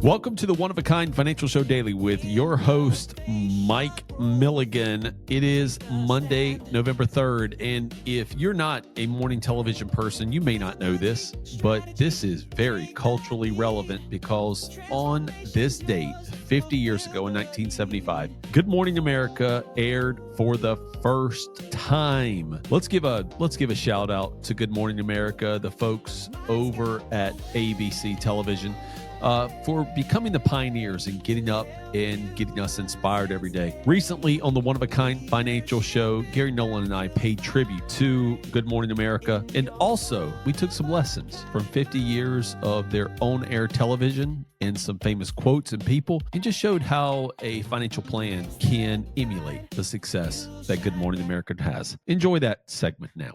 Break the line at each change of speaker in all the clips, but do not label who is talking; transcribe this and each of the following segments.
Welcome to the One of a Kind Financial Show Daily with your host, Mike Milligan. It is Monday, November 3rd, and if you're not a morning television person, you may not know this, but this is very culturally relevant because on this date, 50 years ago in 1975, Good Morning America aired for the first time. Let's give a shout out to Good Morning America, the folks over at ABC Television, for becoming the pioneers in getting up and getting us inspired every day. Recently on the One of a Kind Financial Show, Gary, Nolan, and I paid tribute to Good Morning America. And also, we took some lessons from 50 years of their on-air television and some famous quotes and people, and just showed how a financial plan can emulate the success that Good Morning America has. Enjoy that segment now.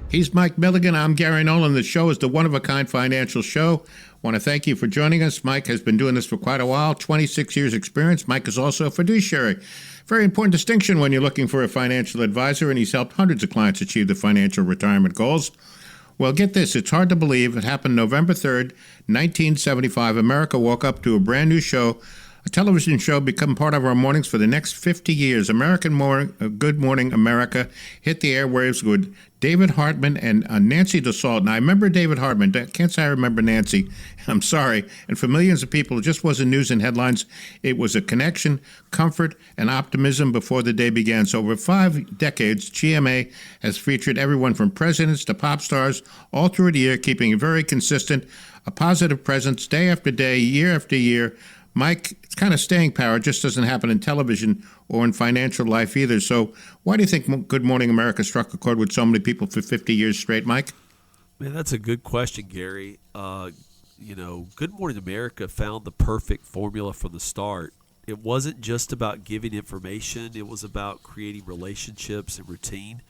He's Mike Milligan. I'm Gary Nolan. The show is the One of a Kind Financial Show. I want to thank you for joining us. Mike has been doing this for quite a while, 26 years experience. Mike is also a fiduciary. Very important distinction when you're looking for a financial advisor, and he's helped hundreds of clients achieve their financial retirement goals. Well, get this. It's hard to believe. It happened November 3rd, 1975. America woke up to a brand new show, a television show become part of our mornings for the next 50 years. Good Morning America hit the airwaves with David Hartman and Nancy DeSalt. And I remember David Hartman. Can't say I remember Nancy. I'm sorry. And for millions of people, it just wasn't news and headlines. It was a connection, comfort, and optimism before the day began. So over 5 decades, GMA has featured everyone from presidents to pop stars all through the year, keeping a very consistent, a positive presence day after day, year after year. Mike, it's kind of staying power. It just doesn't happen in television or in financial life either. So why do you think Good Morning America struck a chord with so many people for 50 years straight, Mike?
Man, that's a good question, Gary. Good Morning America found the perfect formula from the start. It wasn't just about giving information. It was about creating relationships and routine.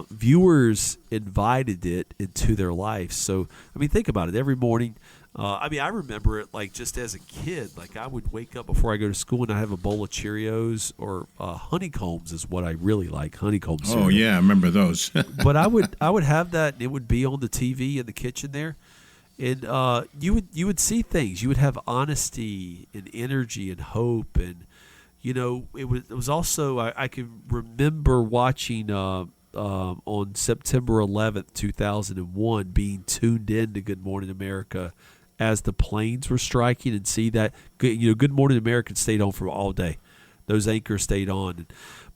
Viewers invited it into their life. So, think about it. Every morning, I remember it like just as a kid. Like I would wake up before I go to school and I have a bowl of Cheerios or honeycombs is what I really like. Honeycombs.
Oh yeah, I remember those.
But I would have that, and it would be on the TV in the kitchen there, and you would see things. You would have honesty and energy and hope, and it was also I can remember watching. On September 11th, 2001, being tuned in to Good Morning America as the planes were striking, and see that Good Morning America stayed on for all day. Those anchors stayed on.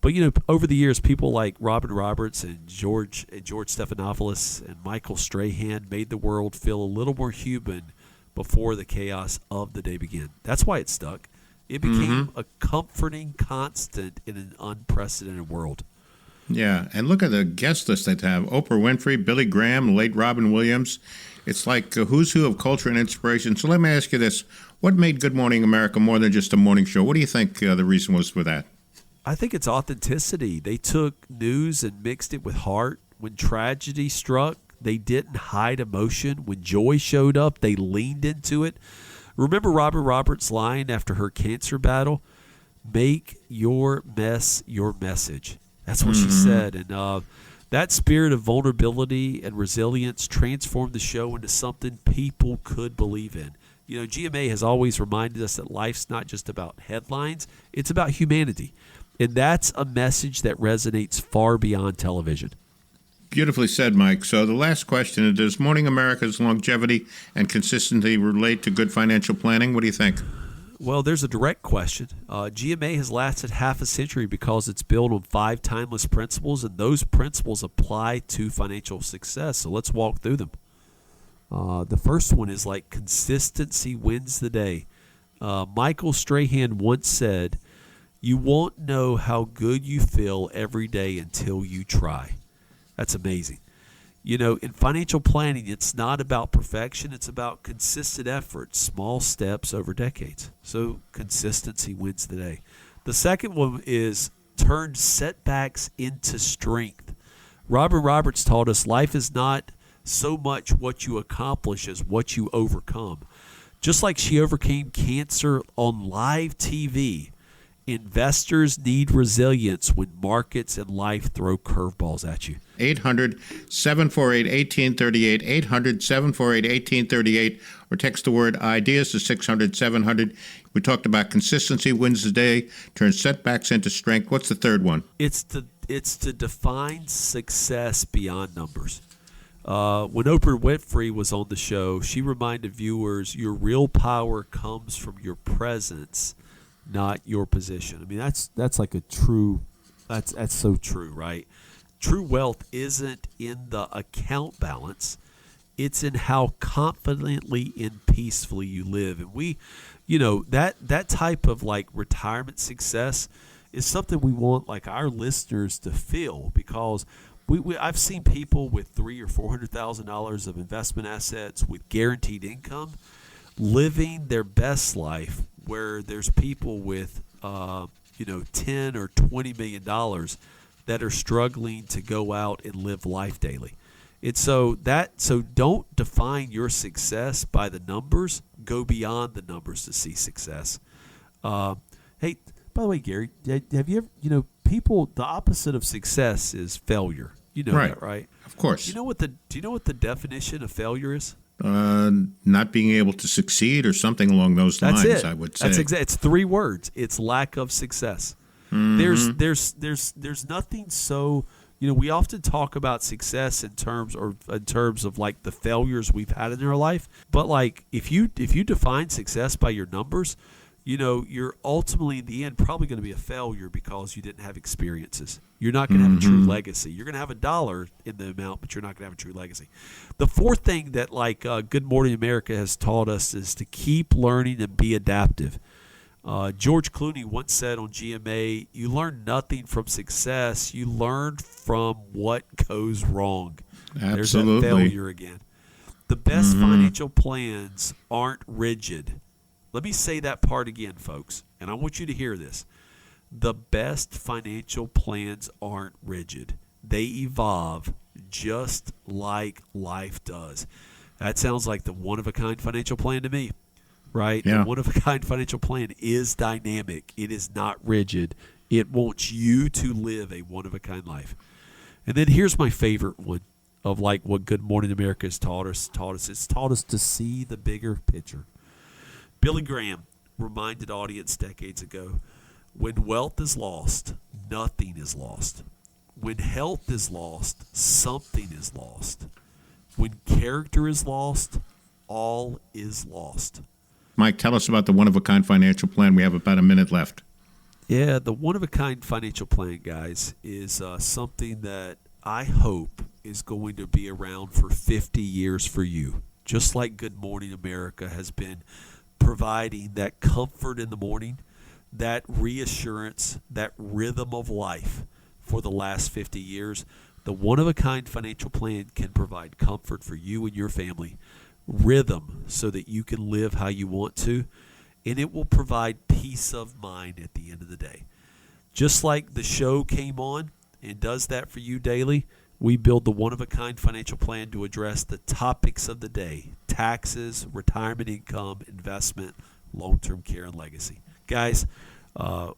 But over the years, people like Robin Roberts and George Stephanopoulos and Michael Strahan made the world feel a little more human before the chaos of the day began. That's why it stuck. It became a comforting constant in an unprecedented world.
Yeah, and look at the guest list they have. Oprah Winfrey, Billy Graham, late Robin Williams. It's like a who's who of culture and inspiration. So let me ask you this. What made Good Morning America more than just a morning show? What do you think the reason was for that?
I think it's authenticity. They took news and mixed it with heart. When tragedy struck, they didn't hide emotion. When joy showed up, they leaned into it. Remember Robin Roberts' line after her cancer battle? Make your mess your message. That's what she said. And that spirit of vulnerability and resilience transformed the show into something people could believe in. GMA has always reminded us that life's not just about headlines. It's about humanity. And that's a message that resonates far beyond television.
Beautifully said, Mike. So the last question is, does Morning America's longevity and consistency relate to good financial planning? What do you think?
Well, there's a direct question. GMA has lasted half a century because it's built on 5 timeless principles, and those principles apply to financial success. So let's walk through them. The first one is like consistency wins the day. Michael Strahan once said, "You won't know how good you feel every day until you try." That's amazing. In financial planning, it's not about perfection. It's about consistent effort, small steps over decades. So consistency wins the day. The second one is turn setbacks into strength. Robin Roberts taught us life is not so much what you accomplish as what you overcome. Just like she overcame cancer on live TV, investors need resilience when markets and life throw curveballs at you.
800-748-1838, 800-748-1838, or text the word ideas to 600-700. We talked about consistency wins the day, turns setbacks into strength. What's the third one?
It's to define success beyond numbers. When Oprah Winfrey was on the show, she reminded viewers your real power comes from your presence, not your position. I mean, that's like a true, that's so true, right? True wealth isn't in the account balance. It's in how confidently and peacefully you live. And we, that type of like retirement success is something we want like our listeners to feel, because I've seen people with $300,000 or $400,000 of investment assets with guaranteed income living their best life, where there's people with $10 or $20 million that are struggling to go out and live life daily. And so don't define your success by the numbers. Go beyond the numbers to see success. Hey, by the way, Gary, have you ever, people, the opposite of success is failure. You know that, right?
Of course.
Do you know what the definition of failure is?
Not being able to succeed or something along those lines,
That's it.
I would say.
That's exactly. It's 3 words. It's lack of success. Mm-hmm. There's nothing so, we often talk about success in terms of like the failures we've had in our life, but like if you define success by your numbers, you're ultimately in the end probably going to be a failure because you didn't have experiences. You're not going to have a true legacy. You're going to have $1 in the amount, but you're not going to have a true legacy. The fourth thing that Good Morning America has taught us is to keep learning and be adaptive. George Clooney once said on GMA, you learn nothing from success. You learn from what goes wrong.
Absolutely.
There's that failure again. The best financial plans aren't rigid. Let me say that part again, folks, and I want you to hear this. The best financial plans aren't rigid. They evolve just like life does. That sounds like the one-of-a-kind financial plan to me, right?
Yeah.
The one-of-a-kind financial plan is dynamic. It is not rigid. It wants you to live a one-of-a-kind life. And then here's my favorite one of like what Good Morning America has taught us. It's taught us to see the bigger picture. Billy Graham reminded audience decades ago, when wealth is lost, nothing is lost. When health is lost, something is lost. When character is lost, all is lost.
Mike, tell us about the one-of-a-kind financial plan. We have about a minute left.
Yeah, the one-of-a-kind financial plan, guys, is something that I hope is going to be around for 50 years for you, just like Good Morning America has been providing that comfort in the morning, that reassurance, that rhythm of life for the last 50 years. The one-of-a-kind financial plan can provide comfort for you and your family, rhythm so that you can live how you want to, and it will provide peace of mind at the end of the day. Just like the show came on and does that for you daily, we build the one-of-a-kind financial plan to address the topics of the day: taxes, retirement income, investment, long-term care, and legacy. Guys,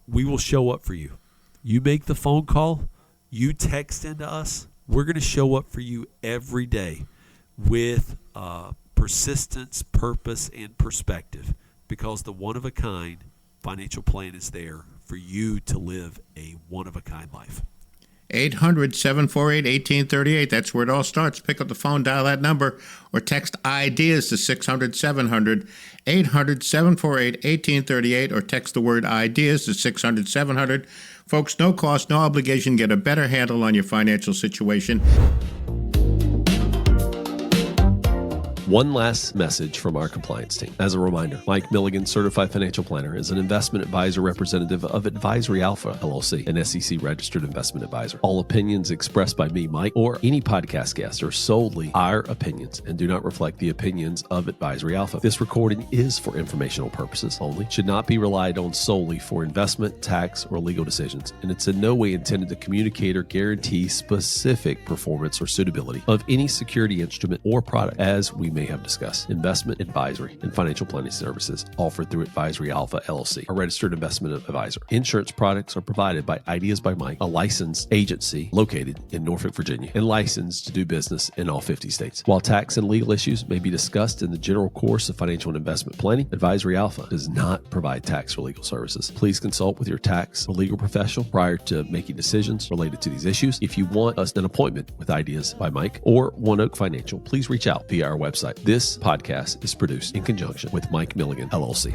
we will show up for you. You make the phone call, you text into us, we're going to show up for you every day with persistence, purpose, and perspective, because the one-of-a-kind financial plan is there for you to live a one-of-a-kind life.
800-748-1838. That's where it all starts. Pick up the phone, dial that number, or text IDEAS to 600-700, 800-748-1838, or text the word IDEAS to 600-700. Folks, no cost, no obligation. Get a better handle on your financial situation.
One last message from our compliance team. As a reminder, Mike Milligan, Certified Financial Planner, is an investment advisor representative of Advisory Alpha, LLC, an SEC-registered investment advisor. All opinions expressed by me, Mike, or any podcast guest are solely our opinions and do not reflect the opinions of Advisory Alpha. This recording is for informational purposes only, should not be relied on solely for investment, tax, or legal decisions, and it's in no way intended to communicate or guarantee specific performance or suitability of any security instrument or product as we may may have discussed. Investment advisory and financial planning services offered through Advisory Alpha LLC, a registered investment advisor. Insurance products are provided by Ideas by Mike, a licensed agency located in Norfolk, Virginia, and licensed to do business in all 50 states. While tax and legal issues may be discussed in the general course of financial and investment planning, Advisory Alpha does not provide tax or legal services. Please consult with your tax or legal professional prior to making decisions related to these issues. If you want an appointment with Ideas by Mike or OneOak Financial, please reach out via our website. This podcast is produced in conjunction with Mike Milligan, LLC.